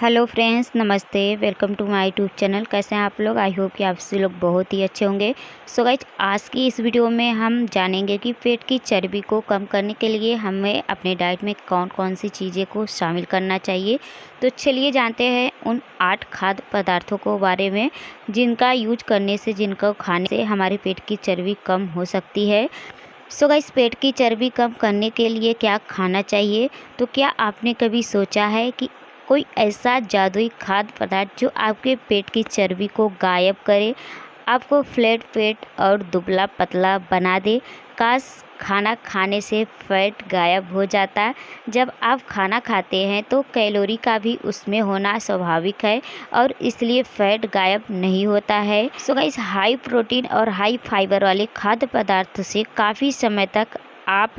Hello friends, नमस्ते। Welcome to my YouTube channel. कैसे हैं आप लोग? आई होप कि आप सभी लोग बहुत ही अच्छे होंगे। सो गाइज, आज की इस वीडियो में हम जानेंगे कि पेट की चर्बी को कम करने के लिए हमें अपने डाइट में कौन कौन सी चीज़ें को शामिल करना चाहिए। तो चलिए जानते हैं उन 8 खाद्य पदार्थों को बारे में जिनका यूज करने से, जिनको खाने से हमारे पेट की चर्बी कम हो सकती है। सो गाइस, पेट की चर्बी कम करने के लिए क्या खाना चाहिए? तो क्या आपने कभी सोचा है कि कोई ऐसा जादुई खाद्य पदार्थ जो आपके पेट की चर्बी को गायब करे, आपको फ्लैट पेट और दुबला पतला बना दे? काश खाना खाने से फैट गायब हो जाता। जब आप खाना खाते हैं तो कैलोरी का भी उसमें होना स्वाभाविक है और इसलिए फैट गायब नहीं होता है। सो गाइस, हाई प्रोटीन और हाई फाइबर वाले खाद्य पदार्थ से काफ़ी समय तक आप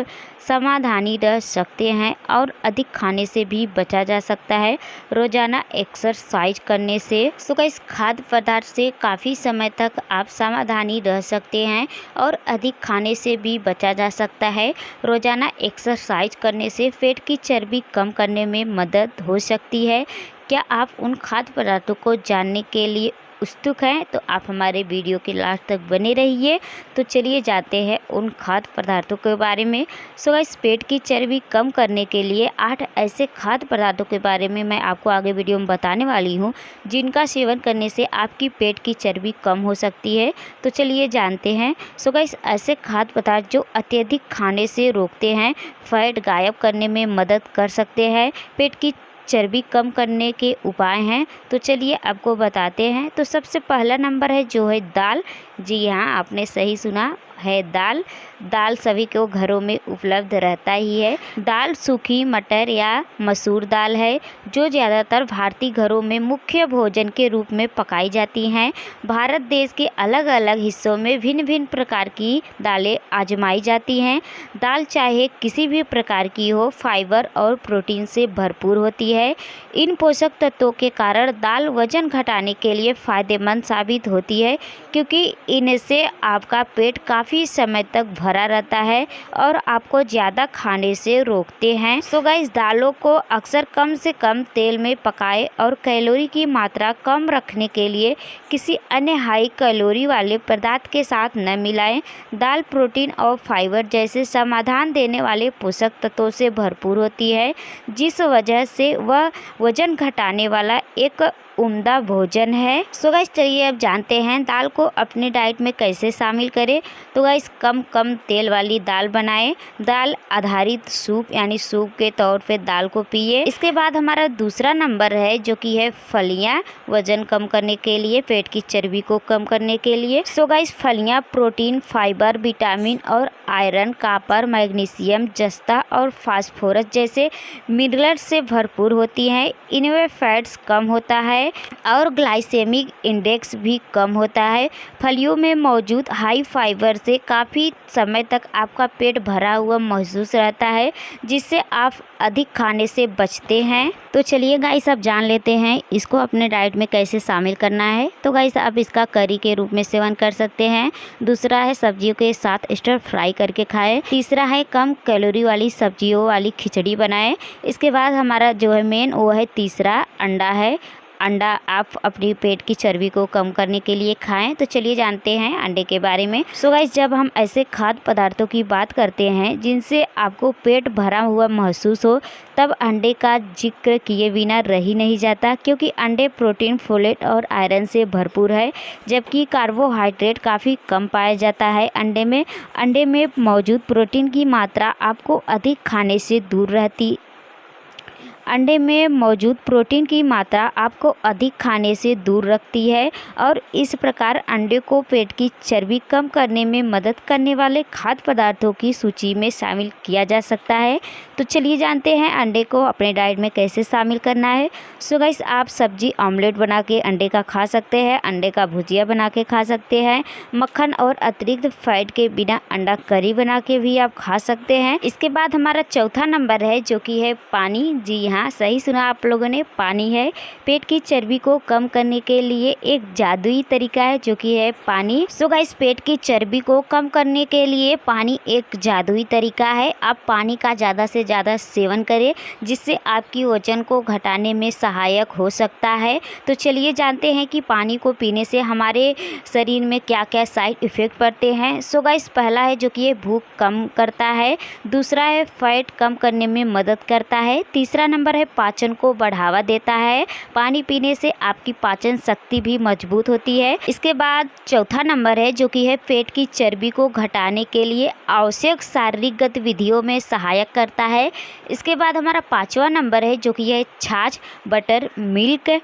समाधानी रह सकते हैं और अधिक खाने से भी बचा जा सकता है रोज़ाना एक्सरसाइज करने से। सो गाइस, खाद्य पदार्थ से काफ़ी समय तक आप समाधानी रह सकते हैं और अधिक खाने से भी बचा जा सकता है रोज़ाना एक्सरसाइज करने से। पेट की चर्बी कम करने में मदद हो सकती है। क्या आप उन खाद्य पदार्थों को जानने के लिए उत्सुक हैं? तो आप हमारे वीडियो के लास्ट तक बने रहिए। तो चलिए जानते हैं उन खाद्य पदार्थों के बारे में। सो गाइस, पेट की चर्बी कम करने के लिए 8 ऐसे खाद्य पदार्थों के बारे में मैं आपको आगे वीडियो में बताने वाली हूँ जिनका सेवन करने से आपकी पेट की चर्बी कम हो सकती है। तो चलिए जानते हैं। सो गाइस, ऐसे खाद्य पदार्थ जो अत्यधिक खाने से रोकते हैं, फैट गायब करने में मदद कर सकते हैं, पेट की चर्बी कम करने के उपाय हैं। तो चलिए आपको बताते हैं। तो सबसे पहला नंबर है जो है दाल। जी हाँ, आपने सही सुना है, दाल। दाल सभी को घरों में उपलब्ध रहता ही है। दाल सूखी मटर या मसूर दाल है जो ज़्यादातर भारतीय घरों में मुख्य भोजन के रूप में पकाई जाती हैं। भारत देश के अलग अलग हिस्सों में भिन्न भिन्न प्रकार की दालें आजमाई जाती हैं। दाल चाहे किसी भी प्रकार की हो, फाइबर और प्रोटीन से भरपूर होती है। इन पोषक तत्वों के कारण दाल वजन घटाने के लिए फ़ायदेमंद साबित होती है क्योंकि इनसे आपका पेट काफ़ी समय तक भरा रहता है और आपको ज़्यादा खाने से रोकते हैं। सो गाइस, दालों को अक्सर कम से कम तेल में पकाएं और कैलोरी की मात्रा कम रखने के लिए किसी अन्य हाई कैलोरी वाले पदार्थ के साथ न मिलाएं। दाल प्रोटीन और फाइबर जैसे समाधान देने वाले पोषक तत्वों से भरपूर होती है, जिस वजह से वह वजन घटाने वाला एक उम्दा भोजन है। सो गाइस, चलिए अब जानते हैं दाल को अपने डाइट में कैसे शामिल करें। तो गाइस, कम तेल वाली दाल बनाएं। दाल आधारित सूप यानी सूप के तौर पे दाल को पिए। इसके बाद हमारा दूसरा नंबर है जो कि है फलियां। वजन कम करने के लिए, पेट की चर्बी को कम करने के लिए। सो गाइस, फलियां प्रोटीन, फाइबर, विटामिन और आयरन, कॉपर, मैग्नीशियम, जस्ता और फास्फोरस जैसे मिनरल से भरपूर होती हैं। इनमें फैट्स कम होता है और ग्लाइसेमिक इंडेक्स भी कम होता है। फलियों में मौजूद हाई फाइबर से काफ़ी समय तक आपका पेट भरा हुआ महसूस रहता है, जिससे आप अधिक खाने से बचते हैं। तो चलिए गाइस, अब जान लेते हैं इसको अपने डाइट में कैसे शामिल करना है। तो गाइस, आप इसका करी के रूप में सेवन कर सकते हैं। दूसरा है सब्जियों के साथ स्टर फ्राई करके खाएं। तीसरा है कम कैलोरी वाली सब्जियों वाली खिचड़ी बनाएं। इसके बाद हमारा जो है मेन वो है तीसरा अंडा है। अंडा आप अपनी पेट की चर्बी को कम करने के लिए खाएं। तो चलिए जानते हैं अंडे के बारे में। सो गाइस, जब हम ऐसे खाद्य पदार्थों की बात करते हैं जिनसे आपको पेट भरा हुआ महसूस हो, तब अंडे का जिक्र किए बिना रह ही नहीं जाता क्योंकि अंडे प्रोटीन, फोलेट और आयरन से भरपूर है, जबकि कार्बोहाइड्रेट काफ़ी कम पाया जाता है अंडे में मौजूद प्रोटीन की मात्रा आपको अधिक खाने से दूर रहती अंडे में मौजूद प्रोटीन की मात्रा आपको अधिक खाने से दूर रखती है और इस प्रकार अंडे को पेट की चर्बी कम करने में मदद करने वाले खाद्य पदार्थों की सूची में शामिल किया जा सकता है। तो चलिए जानते हैं अंडे को अपने डाइट में कैसे शामिल करना है। सो गाइस, आप सब्जी ऑमलेट बना के अंडे का खा सकते हैं, अंडे का भुजिया बना के खा सकते हैं, मक्खन और अतिरिक्त फैट के बिना अंडा करी बना के भी आप खा सकते हैं। इसके बाद हमारा चौथा नंबर है जो कि है पानी। जी हाँ, सही सुना आप लोगों ने, पानी है। पेट की चर्बी को कम करने के लिए एक जादुई तरीका है जो कि है पानी। सो गाइस, पेट की चर्बी को कम करने के लिए पानी एक जादुई तरीका है। आप पानी का ज़्यादा से ज़्यादा सेवन करें जिससे आपकी वजन को घटाने में सहायक हो सकता है। तो चलिए जानते हैं कि पानी को पीने से हमारे शरीर में क्या क्या साइड इफ़ेक्ट पड़ते हैं। सो गाइस, पहला है जो कि ये भूख कम करता है, दूसरा है फैट कम करने में मदद करता है, तीसरा नंबर है पाचन को बढ़ावा देता है। पानी पीने से आपकी पाचन शक्ति भी मजबूत होती है। इसके बाद चौथा नंबर है जो कि है पेट की चर्बी को घटाने के लिए आवश्यक शारीरिक गतिविधियों में सहायक करता है। इसके बाद हमारा पांचवा नंबर है जो कि है छाछ, बटर मिल्क।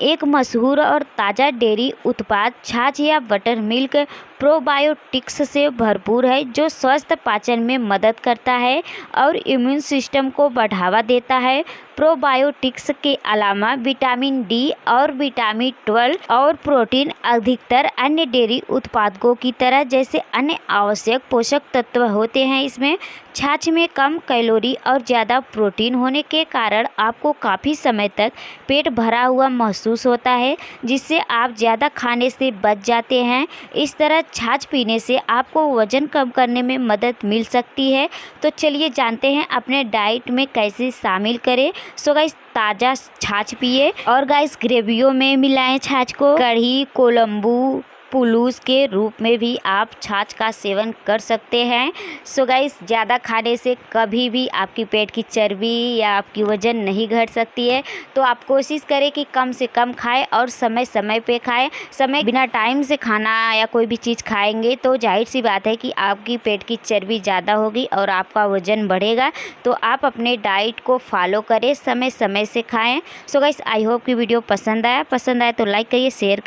एक मशहूर और ताज़ा डेयरी उत्पाद छाछ या बटर मिल्क प्रोबायोटिक्स से भरपूर है जो स्वस्थ पाचन में मदद करता है और इम्यून सिस्टम को बढ़ावा देता है। प्रोबायोटिक्स के अलावा विटामिन डी और विटामिन 12 और प्रोटीन अधिकतर अन्य डेयरी उत्पादों की तरह जैसे अन्य आवश्यक पोषक तत्व होते हैं। इसमें छाछ में कम कैलोरी और ज़्यादा प्रोटीन होने के कारण आपको काफ़ी समय तक पेट भरा हुआ महसूस होता है जिससे आप ज़्यादा खाने से बच जाते हैं। इस तरह छाछ पीने से आपको वज़न कम करने में मदद मिल सकती है। तो चलिए जानते हैं अपने डाइट में कैसे शामिल करें। सो गाइस, ताज़ा छाछ पिए और गाइस ग्रेवियों में मिलाएं छाछ को। कढ़ी, कोलंबू, पुलूस के रूप में भी आप छाछ का सेवन कर सकते हैं। सो गाइस, ज़्यादा खाने से कभी भी आपकी पेट की चर्बी या आपकी वज़न नहीं घट सकती है। तो आप कोशिश करें कि कम से कम खाएं और समय समय पे खाएं। समय बिना टाइम से खाना या कोई भी चीज़ खाएंगे तो जाहिर सी बात है कि आपकी पेट की चर्बी ज़्यादा होगी और आपका वज़न बढ़ेगा। तो आप अपने डाइट को फॉलो करें, समय समय से खाएँ। सो गाइस, आई होप कि वीडियो पसंद आया तो लाइक करिए, शेयर